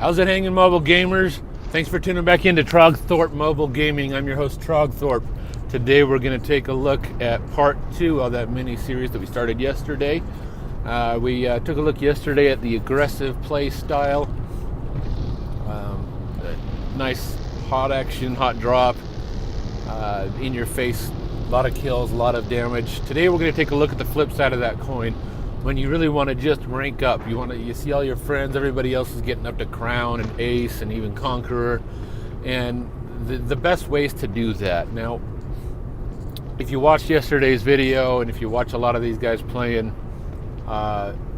How's it hanging, mobile gamers? Thanks for tuning back into Trogthorpe Mobile Gaming. I'm your host, Trogthorpe. Today we're going to take a look at part 2 of that mini-series that we started yesterday. We took a look yesterday at the aggressive play style. Nice hot action, hot drop, in your face, a lot of kills, a lot of damage. Today we're going to take a look at the flip side of that coin. When you really want to just rank up, you see all your friends, everybody else is getting up to Crown and Ace and even Conqueror, and the best ways to do that. Now, if you watched yesterday's video and if you watch a lot of these guys playing on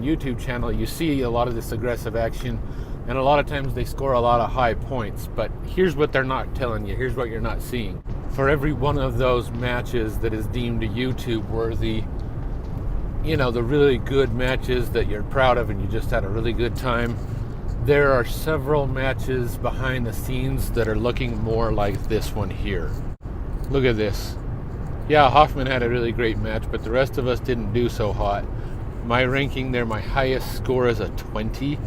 YouTube channel, you see a lot of this aggressive action, and a lot of times they score a lot of high points. But here's what they're not telling you. Here's what you're not seeing. For every one of those matches that is deemed YouTube worthy, the really good matches that you're proud of and you just had a really good time, there are several matches behind the scenes that are looking more like this one here. Look at this. Yeah, Hoffman had a really great match, but the rest of us didn't do so hot. My ranking there, my highest score is a 20.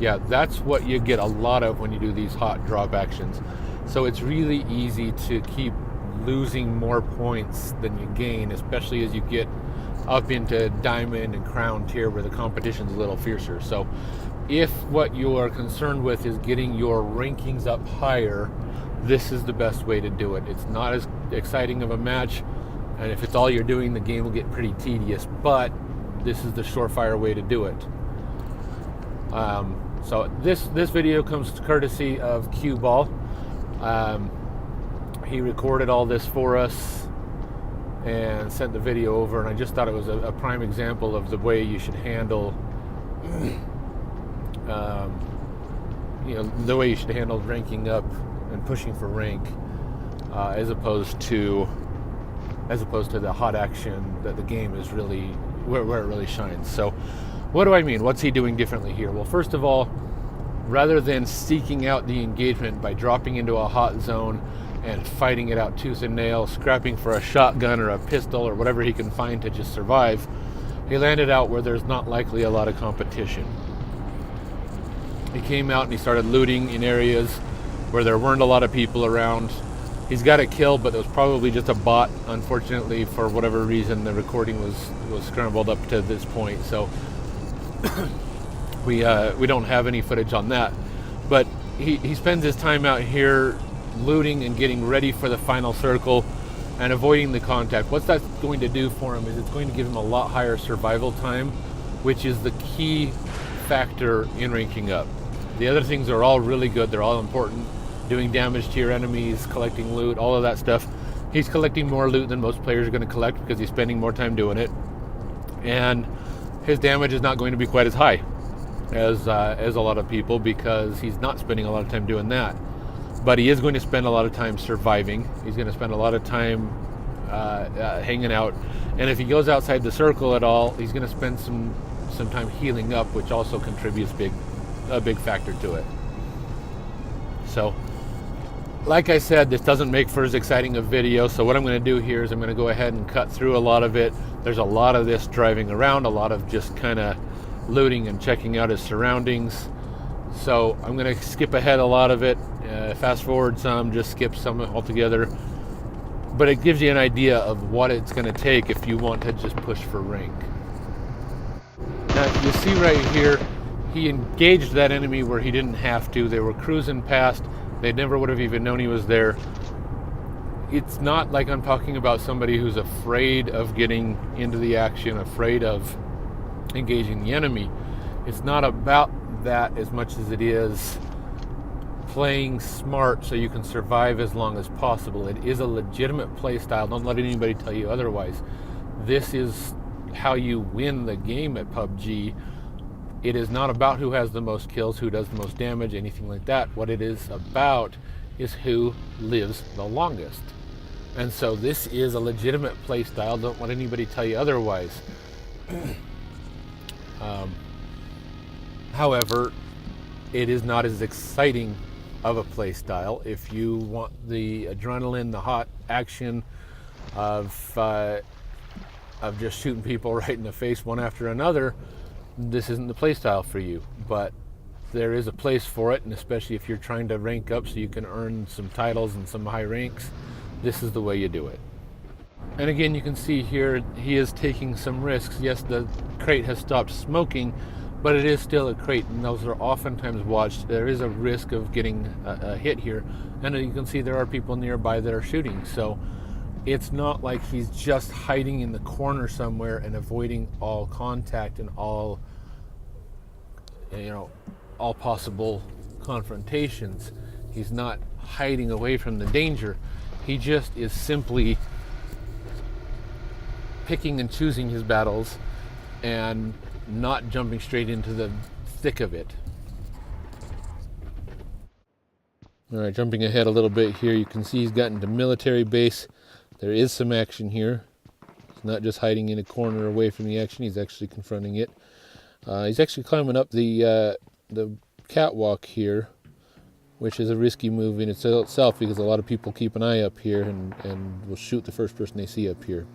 Yeah, that's what you get a lot of when you do these hot drop actions. So it's really easy to keep losing more points than you gain, especially as you get up into Diamond and Crown tier where the competition's a little fiercer. So if what you are concerned with is getting your rankings up higher, this is the best way to do it. It's not as exciting of a match, and if it's all you're doing, the game will get pretty tedious, but this is the surefire way to do it. So this video comes courtesy of doomQball. He recorded all this for us and sent the video over, and I just thought it was a prime example of the way you should handle the way you should handle ranking up and pushing for rank, as opposed to the hot action that the game is really where it really shines. So what do I mean? What's he doing differently here? Well, first of all, rather than seeking out the engagement by dropping into a hot zone and fighting it out tooth and nail, scrapping for a shotgun or a pistol or whatever he can find to just survive, he landed out where there's not likely a lot of competition. He came out and he started looting in areas where there weren't a lot of people around. He's got a kill, but it was probably just a bot. Unfortunately, for whatever reason, the recording was scrambled up to this point, so we don't have any footage on that. But he spends his time out here looting and getting ready for the final circle and avoiding the contact. What that's going to do for him is it's going to give him a lot higher survival time, which is the key factor in ranking up. The other things are all really good. They're all important. Doing damage to your enemies, collecting loot, all of that stuff. He's collecting more loot than most players are going to collect because he's spending more time doing it. And his damage is not going to be quite as high as a lot of people because he's not spending a lot of time doing that. But he is going to spend a lot of time surviving. He's going to spend a lot of time hanging out. And if he goes outside the circle at all, he's going to spend some time healing up, which also contributes a big factor to it. So, like I said, this doesn't make for as exciting a video, so what I'm going to do here is I'm going to go ahead and cut through a lot of it. There's a lot of this driving around, a lot of just kind of looting and checking out his surroundings. So I'm going to skip ahead a lot of it, fast forward some, just skip some altogether. But it gives you an idea of what it's going to take if you want to just push for rank. Now, you see right here, he engaged that enemy where he didn't have to. They were cruising past. They never would have even known he was there. It's not like I'm talking about somebody who's afraid of getting into the action, afraid of engaging the enemy. It's not about that as much as it is playing smart so you can survive as long as possible. It is a legitimate play style. Don't let anybody tell you otherwise. This is how you win the game at PUBG. It is not about who has the most kills, who does the most damage, anything like that. What it is about is who lives the longest. And so this is a legitimate play style. Don't let anybody tell you otherwise. However, it is not as exciting of a play style. If you want the adrenaline, the hot action of just shooting people right in the face one after another, this isn't the play style for you. But there is a place for it, and especially if you're trying to rank up so you can earn some titles and some high ranks, this is the way you do it. And again, you can see here he is taking some risks. Yes, the crate has stopped smoking, but it is still a crate, and those are oftentimes watched. There is a risk of getting a hit here, and you can see there are people nearby that are shooting. So it's not like he's just hiding in the corner somewhere and avoiding all contact and all, all possible confrontations. He's not hiding away from the danger. He just is simply picking and choosing his battles and not jumping straight into the thick of it. All right, jumping ahead a little bit here, you can see he's gotten to military base. There is some action here. He's not just hiding in a corner away from the action, he's actually confronting it. He's actually climbing up the catwalk here, which is a risky move in itself because a lot of people keep an eye up here and will shoot the first person they see up here.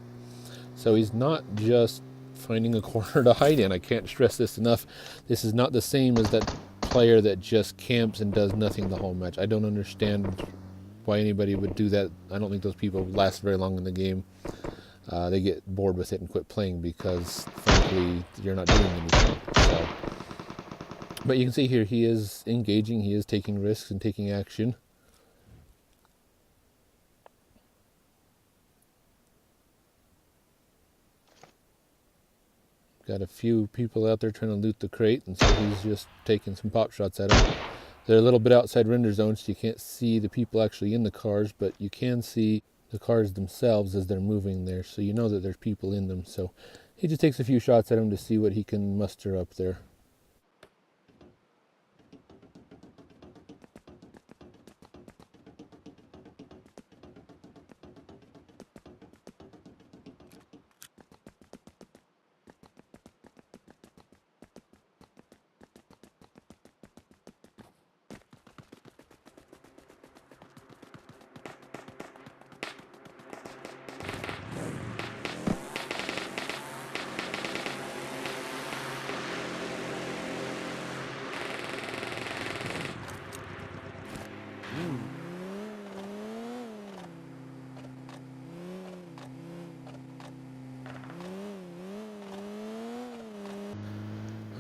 So he's not just finding a corner to hide in. I can't stress this enough. This is not the same as that player that just camps and does nothing the whole match. I don't understand why anybody would do that. I don't think those people last very long in the game. They get bored with it and quit playing because, frankly, you're not doing anything. So, but you can see here he is engaging, he is taking risks and taking action. Got a few people out there trying to loot the crate, and so he's just taking some pop shots at them. They're a little bit outside render zone, so you can't see the people actually in the cars, but you can see the cars themselves as they're moving there, so you know that there's people in them. So he just takes a few shots at them to see what he can muster up there.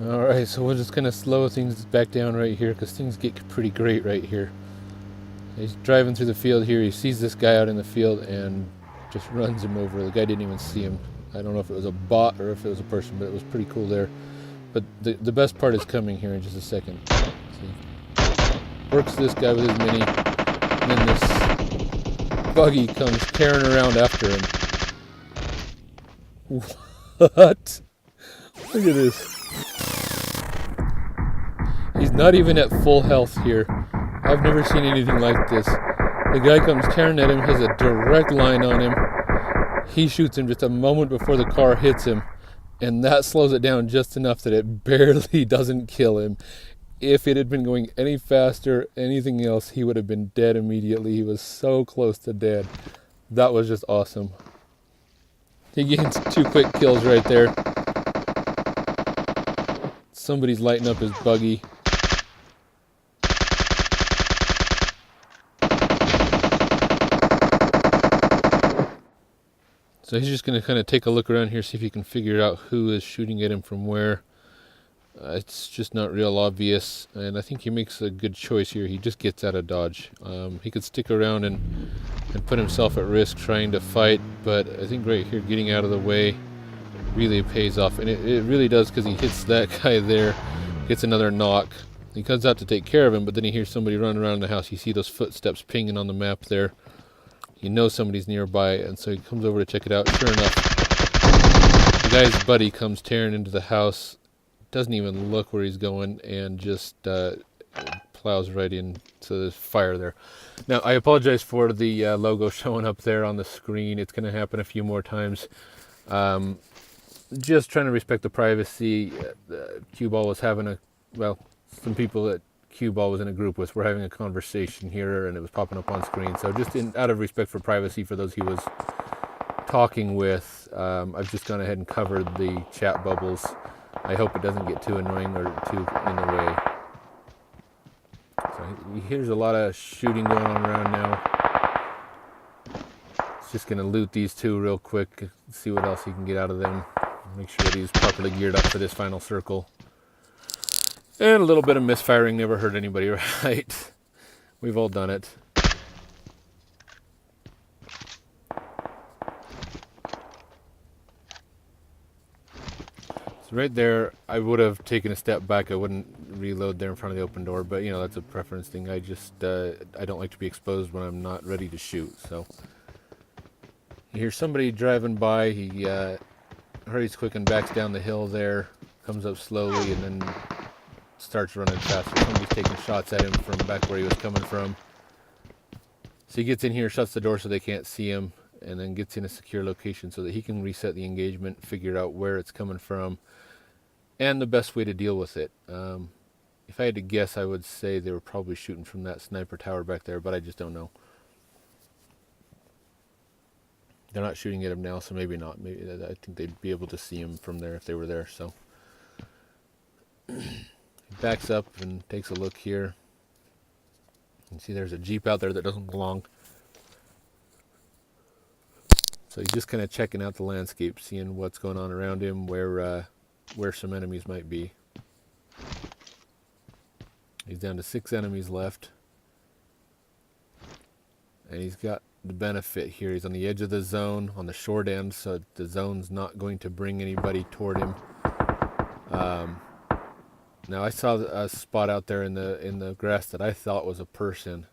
Alright, so we're just going to slow things back down right here because things get pretty great right here. He's driving through the field here. He sees this guy out in the field and just runs him over. The guy didn't even see him. I don't know if it was a bot or if it was a person, but it was pretty cool there. But the best part is coming here in just a second. See? Works this guy with his mini, and then this buggy comes tearing around after him. What? Look at this. He's not even at full health here. I've never seen anything like this. The guy comes tearing at him, has a direct line on him. He shoots him just a moment before the car hits him, and that slows it down just enough that it barely doesn't kill him. If it had been going any faster, anything else, he would have been dead immediately. He was so close to dead. That was just awesome. He gains 2 quick kills right there. Somebody's lighting up his buggy. So he's just going to kind of take a look around here, see if he can figure out who is shooting at him from where. It's just not real obvious, and I think he makes a good choice here. He just gets out of dodge. He could stick around and put himself at risk trying to fight, but I think right here getting out of the way really pays off, and it really does, because he hits that guy there, gets another knock. He comes out to take care of him, but then he hears somebody running around the house. You see those footsteps pinging on the map there. You know somebody's nearby, and so he comes over to check it out. Sure enough, the guy's buddy comes tearing into the house, doesn't even look where he's going, and just plows right into the fire there. Now, I apologize for the logo showing up there on the screen. It's going to happen a few more times. Just trying to respect the privacy. QBall was having some people that QBall was in a group with were having a conversation here, and it was popping up on screen. So just out of respect for privacy for those he was talking with, I've just gone ahead and covered the chat bubbles. I hope it doesn't get too annoying or too in the way. he hears a lot of shooting going on around now. He's just going to loot these two real quick, see what else he can get out of them. Make sure that he's properly geared up for this final circle. And a little bit of misfiring never hurt anybody, right? We've all done it. So right there, I would have taken a step back. I wouldn't reload there in front of the open door, but you know, that's a preference thing. I just, I don't like to be exposed when I'm not ready to shoot, so. You hear somebody driving by, he hurries quick and backs down the hill there, comes up slowly, and then starts running faster. Somebody's taking shots at him from back where he was coming from. So he gets in here, shuts the door so they can't see him, and then gets in a secure location so that he can reset the engagement, figure out where it's coming from, and the best way to deal with it. If I had to guess, I would say they were probably shooting from that sniper tower back there, but I just don't know. They're not shooting at him now, so maybe not. Maybe I think they'd be able to see him from there if they were there. So he backs up and takes a look here. You can see there's a Jeep out there that doesn't belong. So he's just kind of checking out the landscape, seeing what's going on around him, where some enemies might be. He's down to 6 enemies left. And he's got the benefit here. He's on the edge of the zone, on the short end, so the zone's not going to bring anybody toward him. Now I saw a spot out there in the grass that I thought was a person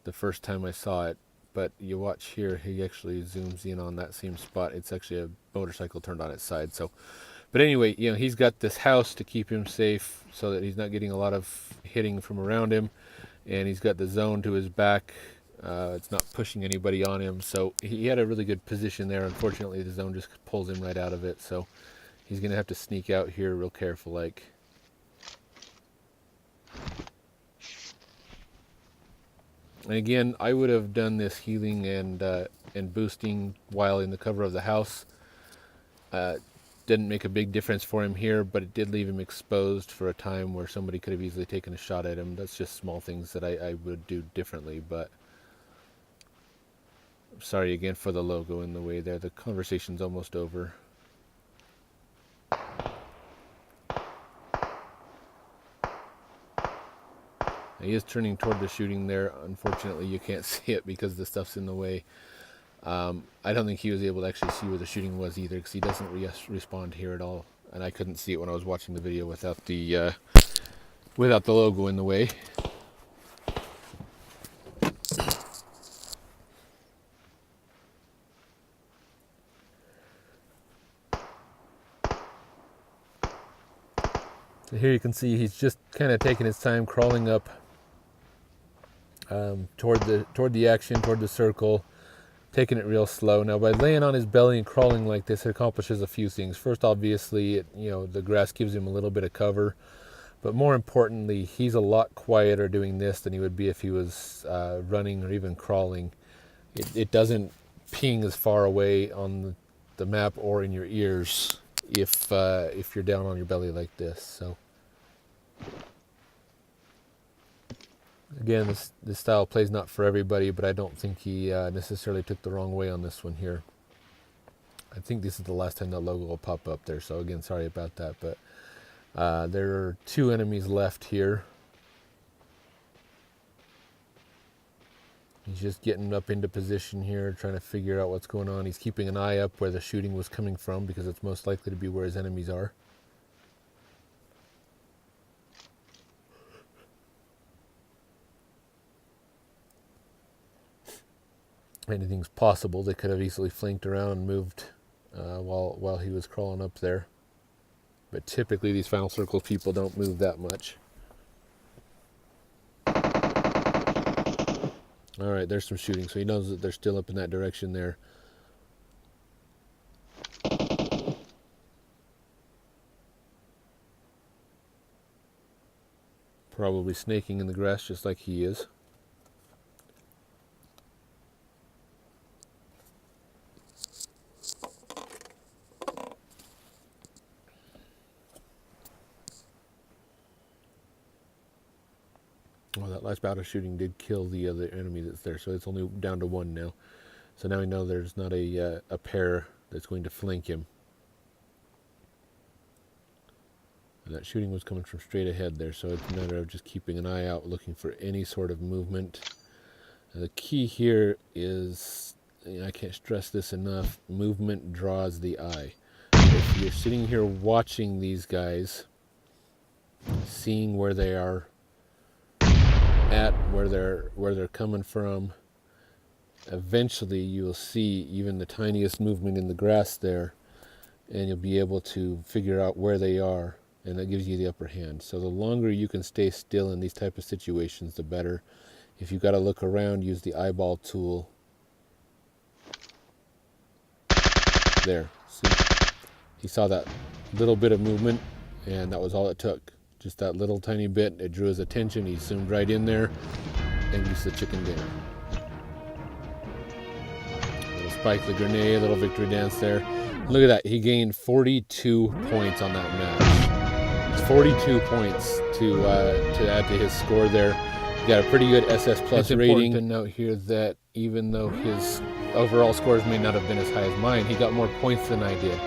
the first time I saw it, but you watch here, he actually zooms in on that same spot. It's actually a motorcycle turned on its side. So, but anyway, you know, he's got this house to keep him safe so that he's not getting a lot of hitting from around him, and he's got the zone to his back. It's not pushing anybody on him, so he had a really good position there. Unfortunately, the zone just pulls him right out of it, so he's going to have to sneak out here real careful like. And again, I would have done this healing and boosting while in the cover of the house. Didn't make a big difference for him here, but it did leave him exposed for a time where somebody could have easily taken a shot at him. That's just small things that I would do differently, but sorry again for the logo in the way there. The conversation's almost over. He is turning toward the shooting there. Unfortunately, you can't see it because the stuff's in the way. I don't think he was able to actually see where the shooting was either, because he doesn't respond here at all. And I couldn't see it when I was watching the video without the logo in the way. So here you can see he's just kind of taking his time crawling up toward the action, toward the circle, taking it real slow. Now, by laying on his belly and crawling like this, it accomplishes a few things. First, obviously, the grass gives him a little bit of cover, but more importantly, he's a lot quieter doing this than he would be if he was running or even crawling. It doesn't ping as far away on the map or in your ears if you're down on your belly like this. So again, this style of play is not for everybody, but I don't think he necessarily took the wrong way on this one here. I think this is the last time that logo will pop up there, so again, sorry about that. But there are 2 enemies left here. He's just getting up into position here, trying to figure out what's going on. He's keeping an eye up where the shooting was coming from, because it's most likely to be where his enemies are. Anything's possible. They could have easily flanked around and moved while he was crawling up there. But typically these final circle people don't move that much. All right, there's some shooting, so he knows that they're still up in that direction there. Probably snaking in the grass just like he is. Well, that last bout of shooting did kill the other enemy that's there, so it's only down to one now. So now we know there's not a pair that's going to flank him. And that shooting was coming from straight ahead there, so it's a matter of just keeping an eye out, looking for any sort of movement. And the key here is, I can't stress this enough, movement draws the eye. If you're sitting here watching these guys, seeing where they are at, where they're coming from, eventually you'll see even the tiniest movement in the grass there, and you'll be able to figure out where they are, and that gives you the upper hand. So the longer you can stay still in these type of situations, the better. If you've got to look around, use the eyeball tool. There, see? He saw that little bit of movement, and that was all it took. Just that little tiny bit, it drew his attention. He zoomed right in there and used the chicken dinner. Little spike the grenade, little victory dance there. Look at that, he gained 42 points on that match. It's 42 points to add to his score there. He got a pretty good SS Plus rating. It's important to note here that even though his overall scores may not have been as high as mine, he got more points than I did.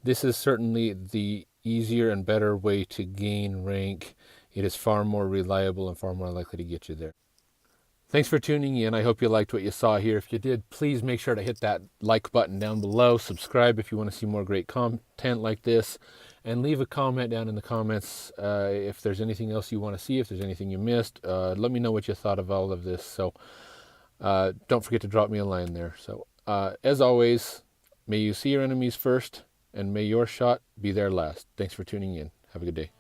This is certainly the easier and better way to gain rank. It is far more reliable and far more likely to get you there. Thanks for tuning in. I hope you liked what you saw here. If you did, please make sure to hit that like button down below. Subscribe if you want to see more great content like this. And leave a comment down in the comments if there's anything else you want to see, if there's anything you missed. Let me know what you thought of all of this. So don't forget to drop me a line there. So as always, may you see your enemies first, and may your shot be their last. Thanks for tuning in. Have a good day.